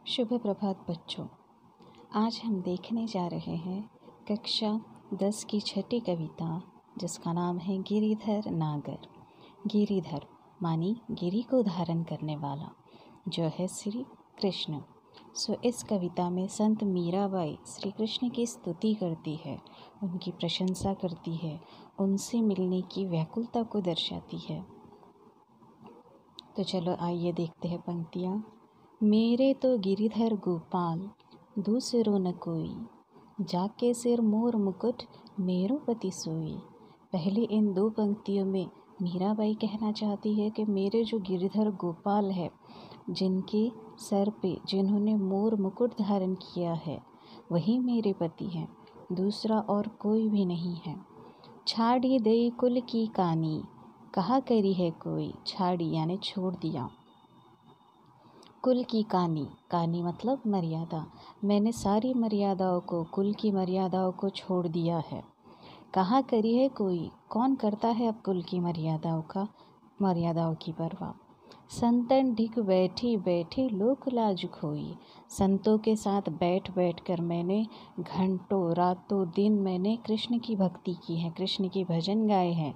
शुभ प्रभात बच्चों। आज हम देखने जा रहे हैं कक्षा 10 की छठी कविता, जिसका नाम है गिरिधर नागर। गिरिधर मानी गिरी को धारण करने वाला, जो है श्री कृष्ण। इस कविता में संत मीराबाई श्री कृष्ण की स्तुति करती है, उनकी प्रशंसा करती है, उनसे मिलने की व्याकुलता को दर्शाती है। तो चलो आइए देखते हैं पंक्तियाँ। मेरे तो गिरिधर गोपाल दूसरो न कोई, जाके सिर मोर मुकुट मेरो पति सोई। पहले इन दो पंक्तियों में मीराबाई कहना चाहती है कि मेरे जो गिरिधर गोपाल है, जिनके सर पे जिन्होंने मोर मुकुट धारण किया है, वही मेरे पति हैं, दूसरा और कोई भी नहीं है। छाड़ी दई कुल की कानी, कहा करी है कोई। छाड़ी यानी छोड़ दिया, कुल की कानी, कानी मतलब मर्यादा, मैंने सारी मर्यादाओं को, कुल की मर्यादाओं को छोड़ दिया है। कहाँ करी है कोई, कौन करता है अब कुल की मर्यादाओं की परवाह। संतन ढिक बैठी बैठी लोक लाज खोई। संतों के साथ बैठ बैठ कर मैंने घंटों रातों दिन मैंने कृष्ण की भक्ति की है, कृष्ण की भजन गाए हैं।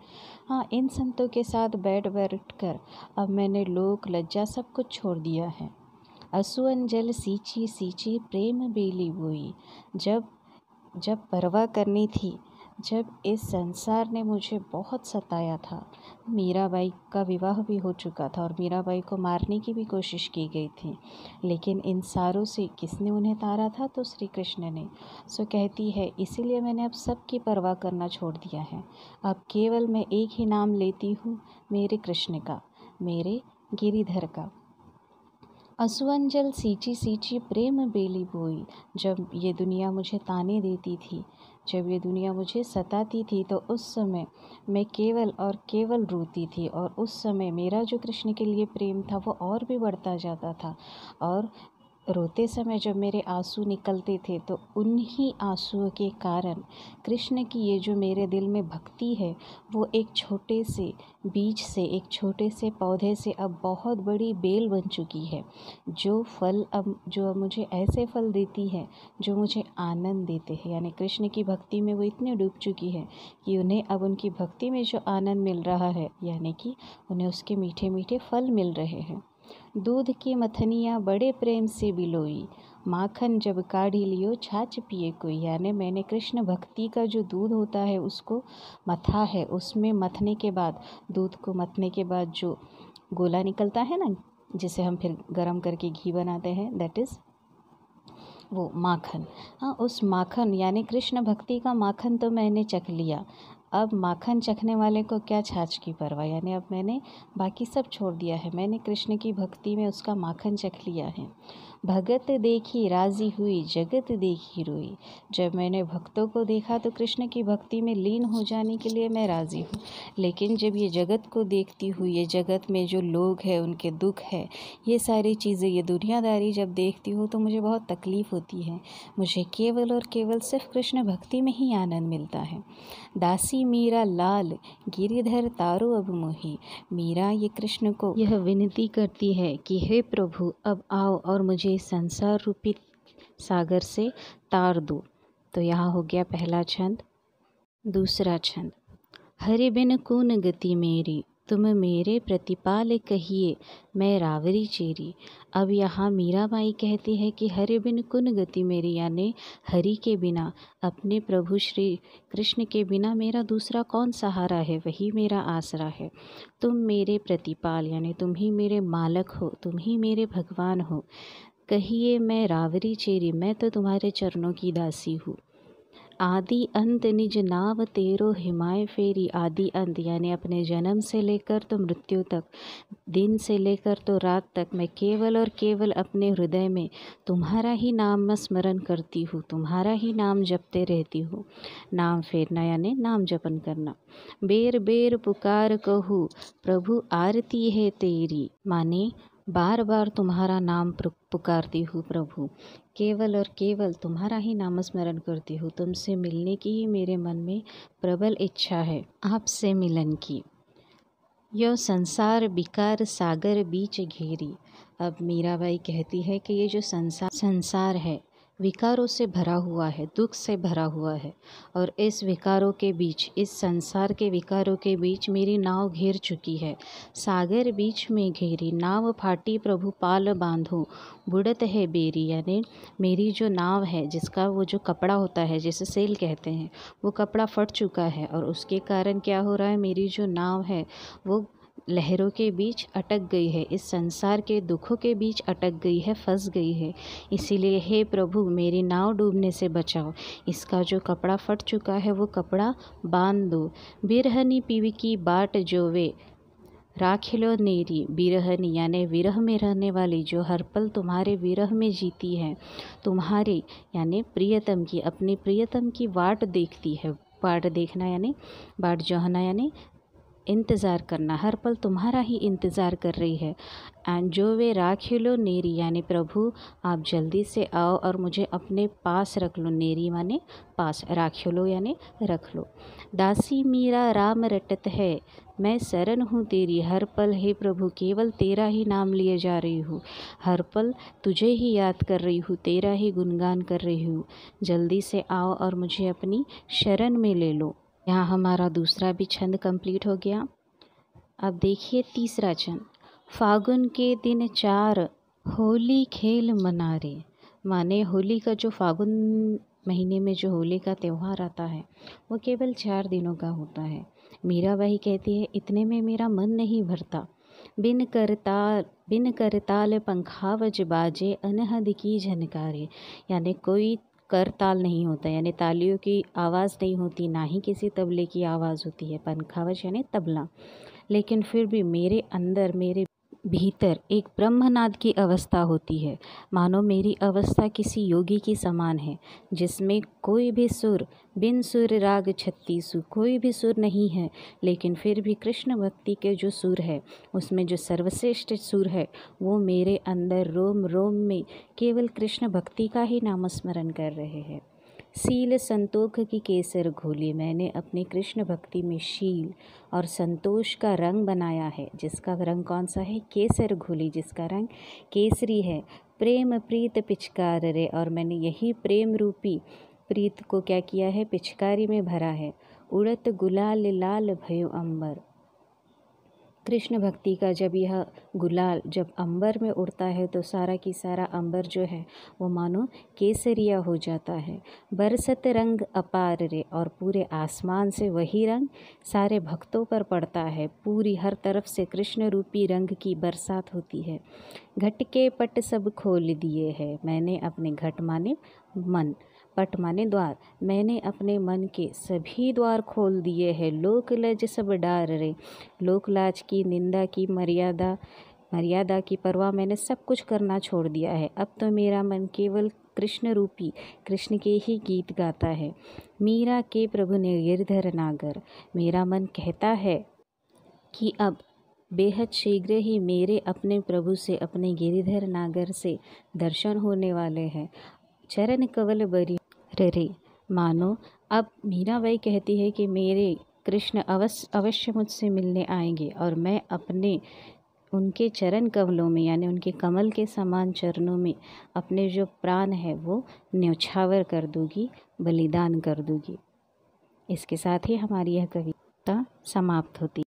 हाँ, इन संतों के साथ बैठ बैठ कर अब मैंने लोक लज्जा सब कुछ छोड़ दिया है। असुअन जल सींची सींची प्रेम बेली बोई। जब परवाह करनी थी, जब इस संसार ने मुझे बहुत सताया था, मीराबाई का विवाह भी हो चुका था और मीराबाई को मारने की भी कोशिश की गई थी, लेकिन इन सारों से किसने उन्हें तारा था? तो श्री कृष्ण ने। कहती है, इसीलिए मैंने अब सबकी परवाह करना छोड़ दिया है। अब केवल मैं एक ही नाम लेती हूँ, मेरे कृष्ण का, मेरे गिरिधर का। असुअन जल सींची सींची प्रेम बेली बोई। जब ये दुनिया मुझे ताने देती थी, जब ये दुनिया मुझे सताती थी, तो उस समय मैं केवल और केवल रोती थी, और उस समय मेरा जो कृष्ण के लिए प्रेम था वो और भी बढ़ता जाता था। और रोते समय जब मेरे आंसू निकलते थे, तो उन्हीं आंसुओं के कारण कृष्ण की ये जो मेरे दिल में भक्ति है, वो एक छोटे से बीज से, एक छोटे से पौधे से अब बहुत बड़ी बेल बन चुकी है, जो अब मुझे ऐसे फल देती है जो मुझे आनंद देते हैं। यानी कृष्ण की भक्ति में वो इतने डूब चुकी है कि उन्हें अब उनकी भक्ति में जो आनंद मिल रहा है, यानी कि उन्हें उसके मीठे मीठे फल मिल रहे हैं। दूध की मथनियाँ बड़े प्रेम से बिलोई, माखन जब काढ़ी लियो छाछ पिए कोई। यानी मैंने कृष्ण भक्ति का जो दूध होता है उसको मथा है, उसमें मथने के बाद, दूध को मथने के बाद जो गोला निकलता है ना, जिसे हम फिर गरम करके घी बनाते हैं, दैट इज़ वो माखन। हाँ, उस माखन यानी कृष्ण भक्ति का माखन तो मैंने चख लिया। अब माखन चखने वाले को क्या छाछ की परवाह। यानी अब मैंने बाकी सब छोड़ दिया है, मैंने कृष्ण की भक्ति में उसका माखन चख लिया है। भगत देखी राजी हुई, जगत देखी रोई। जब मैंने भक्तों को देखा तो कृष्ण की भक्ति में लीन हो जाने के लिए मैं राज़ी हूँ, लेकिन जब ये जगत को देखती हूँ, ये जगत में जो लोग हैं, उनके दुख है, ये सारी चीज़ें, ये दुनियादारी जब देखती हूँ तो मुझे बहुत तकलीफ़ होती है। मुझे केवल और केवल सिर्फ कृष्ण भक्ति में ही आनंद मिलता है। दासी मीरा लाल गिरिधर तारो अब मोही। मीरा ये कृष्ण को यह विनती करती है कि हे प्रभु, अब आओ और मुझे इस संसार रूपी सागर से तार दो। तो यहाँ हो गया पहला छंद। दूसरा छंद, हरि बिन कून गति मेरी, तुम मेरे प्रतिपाल कहिए मैं रावरी चेरी। अब यहाँ मीराबाई कहती है कि हरि बिन कुन गति मेरी, यानी हरि के बिना, अपने प्रभु श्री कृष्ण के बिना मेरा दूसरा कौन सहारा है, वही मेरा आसरा है। तुम मेरे प्रतिपाल, यानी तुम ही मेरे मालक हो, तुम ही मेरे भगवान हो। कहिए मैं रावरी चेरी, मैं तो तुम्हारे चरणों की दासी हूँ। आदि अंत निज नाव तेरो हिमाय फेरी। आदि अंत यानी अपने जन्म से लेकर तो मृत्यु तक, दिन से लेकर तो रात तक, मैं केवल और केवल अपने हृदय में तुम्हारा ही नाम स्मरण करती हूँ, तुम्हारा ही नाम जपते रहती हूँ। नाम फेरना यानी नाम जपन करना। बेर बेर पुकार कहूँ, प्रभु आरती है तेरी। माने बार बार तुम्हारा नाम पुकारती हूँ प्रभु, केवल और केवल तुम्हारा ही नाम स्मरण करती हूँ। तुमसे मिलने की ही मेरे मन में प्रबल इच्छा है, आपसे मिलन की। यो संसार विकार सागर बीच घेरी। अब मीराबाई कहती है कि ये जो संसार है विकारों से भरा हुआ है, दुख से भरा हुआ है, और इस विकारों के बीच, इस संसार के विकारों के बीच मेरी नाव घेर चुकी है। सागर बीच में घेरी नाव फाटी प्रभु पाल बांधो, बुड़त है बेरी। यानी मेरी जो नाव है, जिसका वो जो कपड़ा होता है जिसे सेल कहते हैं, वो कपड़ा फट चुका है, और उसके कारण क्या हो रहा है, मेरी जो नाव है वो लहरों के बीच अटक गई है, इस संसार के दुखों के बीच अटक गई है, फंस गई है। इसीलिए हे प्रभु मेरी नाव डूबने से बचाओ, इसका जो कपड़ा फट चुका है वो कपड़ा बांध दो। बिरहनी पीवी की बाट जोवे राखिलो नेरी। बिरहनी यानी विरह में रहने वाली, जो हर पल तुम्हारे विरह में जीती है, तुम्हारे यानी प्रियतम की, अपनी प्रियतम की वाट देखती है। वाट देखना यानी बाट जोहना यानी इंतज़ार करना, हर पल तुम्हारा ही इंतज़ार कर रही है। एंड जो वे राखिलो नेरी यानी प्रभु आप जल्दी से आओ और मुझे अपने पास रख लो। नेरी माने पास, राखिलो यानी रख लो। दासी मीरा राम रटत है, मैं शरण हूँ तेरी। हर पल हे प्रभु केवल तेरा ही नाम लिए जा रही हूँ, हर पल तुझे ही याद कर रही हूँ, तेरा ही गुणगान कर रही हूँ। जल्दी से आओ और मुझे अपनी शरण में ले लो। यहाँ हमारा दूसरा भी छंद कंप्लीट हो गया। अब देखिए तीसरा छंद। फागुन के दिन 4 होली खेल मनारे। माने होली का जो फागुन महीने में जो होली का त्यौहार आता है वो केवल 4 दिनों का होता है। मीराबाई कहती है इतने में मेरा मन नहीं भरता। बिन करताल पंखावज बाजे अनहद की झनकारे। यानी कोई करताल नहीं होता, यानी तालियों की आवाज़ नहीं होती, ना ही किसी तबले की आवाज़ होती है। पंखावज यानी तबला। लेकिन फिर भी मेरे अंदर, मेरे भीतर एक ब्रह्मनाद की अवस्था होती है। मानो मेरी अवस्था किसी योगी की समान है, जिसमें कोई भी सुर, बिन सुर राग छत्तीसु, कोई भी सुर नहीं है, लेकिन फिर भी कृष्ण भक्ति के जो सुर है, उसमें जो सर्वश्रेष्ठ सुर है, वो मेरे अंदर रोम रोम में केवल कृष्ण भक्ति का ही नामस्मरण कर रहे हैं। शील संतोष की केसर घोली। मैंने अपनी कृष्ण भक्ति में शील और संतोष का रंग बनाया है, जिसका रंग कौन सा है, केसर घोली, जिसका रंग केसरी है। प्रेम प्रीत पिचकार रे। और मैंने यही प्रेम रूपी प्रीत को क्या किया है, पिचकारी में भरा है। उड़त गुलाल लाल भयो अंबर। कृष्ण भक्ति का जब यह गुलाल जब अंबर में उड़ता है तो सारा की सारा अंबर जो है वो मानो केसरिया हो जाता है। बरसत रंग अपार रे। और पूरे आसमान से वही रंग सारे भक्तों पर पड़ता है, पूरी हर तरफ से कृष्ण रूपी रंग की बरसात होती है। घट के पट सब खोल दिए हैं। मैंने अपने घट माने मन, पट माने द्वार, मैंने अपने मन के सभी द्वार खोल दिए हैं। लोक लज सब डार रे। लोक लाज की, निंदा की, मर्यादा की परवाह मैंने सब कुछ करना छोड़ दिया है। अब तो मेरा मन केवल कृष्ण रूपी कृष्ण के ही गीत गाता है। मीरा के प्रभु ने गिरधर नागर। मेरा मन कहता है कि अब बेहद शीघ्र ही मेरे अपने प्रभु से, अपने गिरिधर नागर से दर्शन होने वाले हैं। चरण कवल बरी रे। मानो अब मीराबाई कहती है कि मेरे कृष्ण अवश्य मुझसे मिलने आएंगे, और मैं अपने उनके चरण कमलों में यानी उनके कमल के समान चरणों में अपने जो प्राण है वो न्यौछावर कर दूंगी, बलिदान कर दूंगी। इसके साथ ही हमारी यह कविता समाप्त होती है।